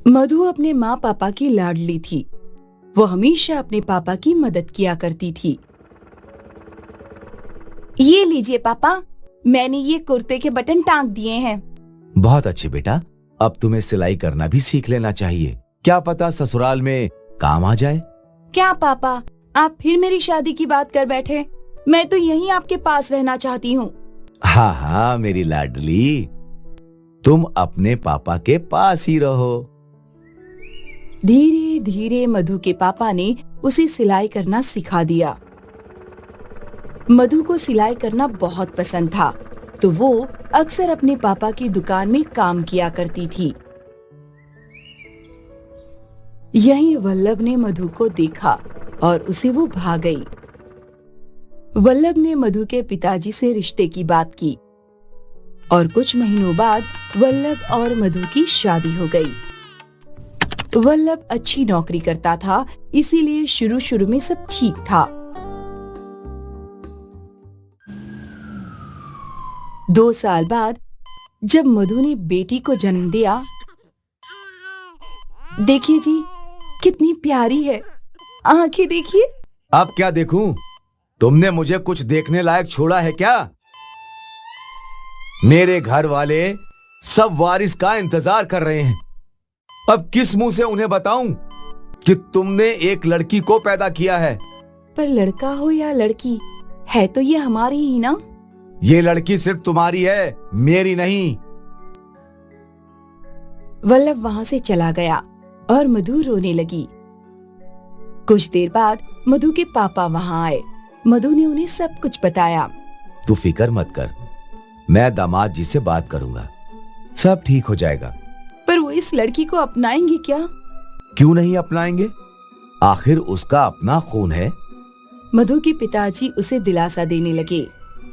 मधु अपने माँ पापा की लाडली थी। वो हमेशा अपने पापा की मदद किया करती थी। ये लीजिए पापा, मैंने ये कुर्ते के बटन टांग दिए हैं। बहुत अच्छे बेटा, अब तुम्हें सिलाई करना भी सीख लेना चाहिए। क्या पता ससुराल में काम आ जाए। क्या पापा, आप फिर मेरी शादी की बात कर बैठे? मैं तो यहीं आपके पास रहना चाहती हूँ। हाँ हाँ मेरी लाडली, तुम अपने पापा के पास ही रहो। धीरे धीरे मधु के पापा ने उसे सिलाई करना सिखा दिया। मधु को सिलाई करना बहुत पसंद था, तो वो अक्सर अपने पापा की दुकान में काम किया करती थी। यहीं वल्लभ ने मधु को देखा और उसे वो भाग गई। वल्लभ ने मधु के पिताजी से रिश्ते की बात की और कुछ महीनों बाद वल्लभ और मधु की शादी हो गई। वल्लभ अच्छी नौकरी करता था, इसीलिए शुरू शुरू में सब ठीक था। 2 साल बाद जब मधु ने बेटी को जन्म दिया, देखिए जी, कितनी प्यारी है, आंखें देखिए। अब क्या देखूं? तुमने मुझे कुछ देखने लायक छोड़ा है क्या? मेरे घर वाले सब वारिस का इंतजार कर रहे हैं। अब किस मुंह से उन्हें बताऊं कि तुमने एक लड़की को पैदा किया है? पर लड़का हो या लड़की, है तो ये हमारी ही ना। ये लड़की सिर्फ तुम्हारी है, मेरी नहीं। वल्लभ वहां से चला गया और मधु रोने लगी। कुछ देर बाद मधु के पापा वहां आए। मधु ने उन्हें सब कुछ बताया। तू फिक्र मत कर, मैं दामाद जी से बात करूंगा, सब ठीक हो जाएगा। पर वो इस लड़की को अपनाएंगे क्या? क्यों नहीं अपनाएंगे? आखिर उसका अपना खून है। मधु के पिताजी उसे दिलासा देने लगे।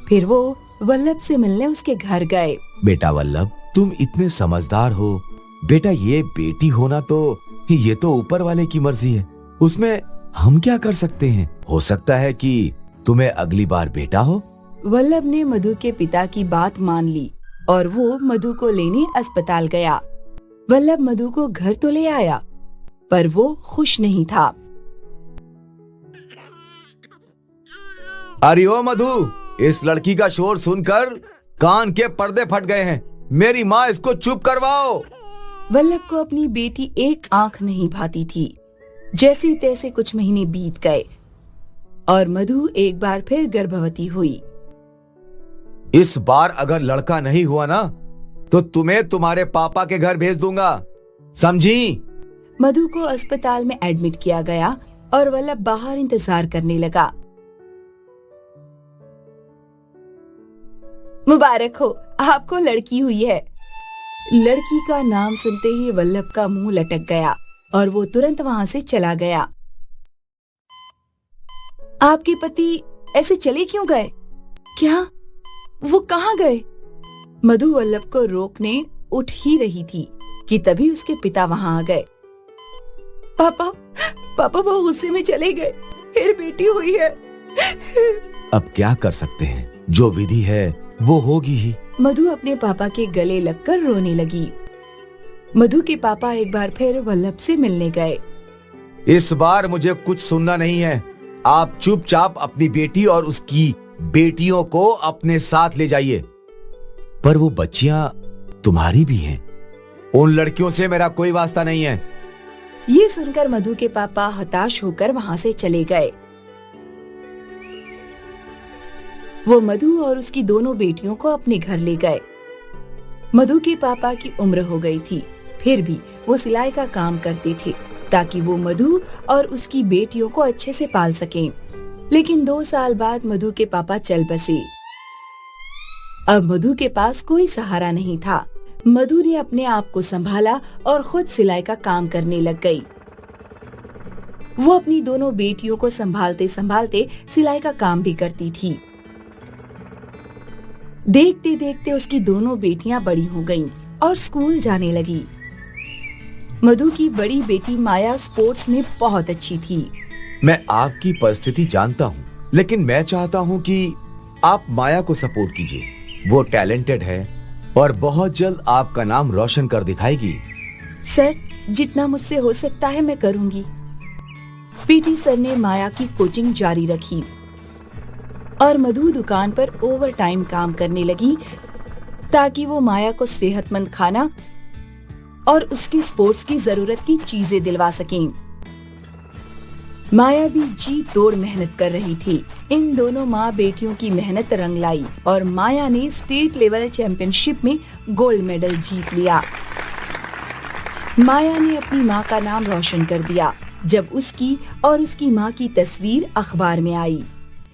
फिर वो वल्लभ से मिलने उसके घर गए। बेटा वल्लभ, तुम इतने समझदार हो। बेटा, ये बेटी होना तो ये तो ऊपर वाले की मर्जी है, उसमें हम क्या कर सकते हैं? हो सकता है कि तुम्हें अगली बार बेटा हो। वल्लभ ने मधु के पिता की बात मान ली और वो मधु को लेने अस्पताल गया। वल्लभ मधु को घर तो ले आया, पर वो खुश नहीं था। अरे ओ मधु, इस लड़की का शोर सुनकर कान के पर्दे फट गए हैं। मेरी माँ इसको चुप करवाओ। वल्लभ को अपनी बेटी एक आंख नहीं भाती थी। जैसे तैसे कुछ महीने बीत गए और मधु एक बार फिर गर्भवती हुई। इस बार अगर लड़का नहीं हुआ ना, तो तुम्हें तुम्हारे पापा के घर भेज दूंगा, समझी? मधु को अस्पताल में एडमिट किया गया और वल्लभ बाहर इंतजार करने लगा। मुबारक हो, आपको लड़की हुई है। लड़की का नाम सुनते ही वल्लभ का मुंह लटक गया और वो तुरंत वहां से चला गया। आपके पति ऐसे चले क्यों गए? क्या वो कहाँ गए? मधु वल्लभ को रोकने उठ ही रही थी कि तभी उसके पिता वहां आ गए। पापा, पापा वो गुस्से में चले गए, फिर बेटी हुई है। अब क्या कर सकते हैं, जो विधि है वो होगी ही। मधु अपने पापा के गले लगकर रोने लगी। मधु के पापा एक बार फिर वल्लभ से मिलने गए। इस बार मुझे कुछ सुनना नहीं है। आप चुपचाप अपनी बेटी और उसकी बेटियों को अपने साथ ले जाइए। पर वो बच्चियां तुम्हारी भी हैं। उन लड़कियों से मेरा कोई वास्ता नहीं है। ये सुनकर मधु के पापा हताश होकर वहां से चले गए। वो मधु और उसकी दोनों बेटियों को अपने घर ले गए। मधु के पापा की उम्र हो गई थी, फिर भी वो सिलाई का काम करते थे ताकि वो मधु और उसकी बेटियों को अच्छे से पाल सकें। लेकिन 2 साल बाद मधु के पापा चल बसे। अब मधु के पास कोई सहारा नहीं था। मधु ने अपने आप को संभाला और खुद सिलाई का काम करने लग गई। वो अपनी दोनों बेटियों को संभालते संभालते सिलाई का काम भी करती थी। देखते देखते उसकी दोनों बेटियां बड़ी हो गईं और स्कूल जाने लगी। मधु की बड़ी बेटी माया स्पोर्ट्स में बहुत अच्छी थी। मैं आपकी परिस्थिति जानता हूँ, लेकिन मैं चाहता हूँ कि आप माया को सपोर्ट कीजिए, वो टैलेंटेड है और बहुत जल्द आपका नाम रोशन कर दिखाएगी। सर, जितना मुझसे हो सकता है मैं करूंगी। पीटी सर ने माया की कोचिंग जारी रखी और मधु दुकान पर ओवर टाइम काम करने लगी ताकि वो माया को सेहतमंद खाना और उसकी स्पोर्ट्स की जरूरत की चीजें दिलवा सकें। माया भी जी तोड़ मेहनत कर रही थी। इन दोनों माँ बेटियों की मेहनत रंग लाई और माया ने स्टेट लेवल चैंपियनशिप में गोल्ड मेडल जीत लिया। माया ने अपनी माँ का नाम रोशन कर दिया जब उसकी और उसकी माँ की तस्वीर अखबार में आई।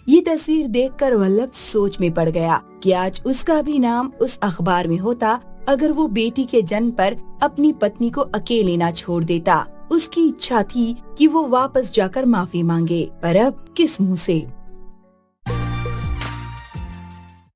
ये तस्वीर देखकर वल्लभ सोच में पड़ गया कि आज उसका भी नाम उस अखबार में होता अगर वो बेटी के जन्म पर अपनी पत्नी को अकेले ना छोड़ देता। उसकी इच्छा थी कि वो वापस जाकर माफी मांगे, पर अब किस मुंह से।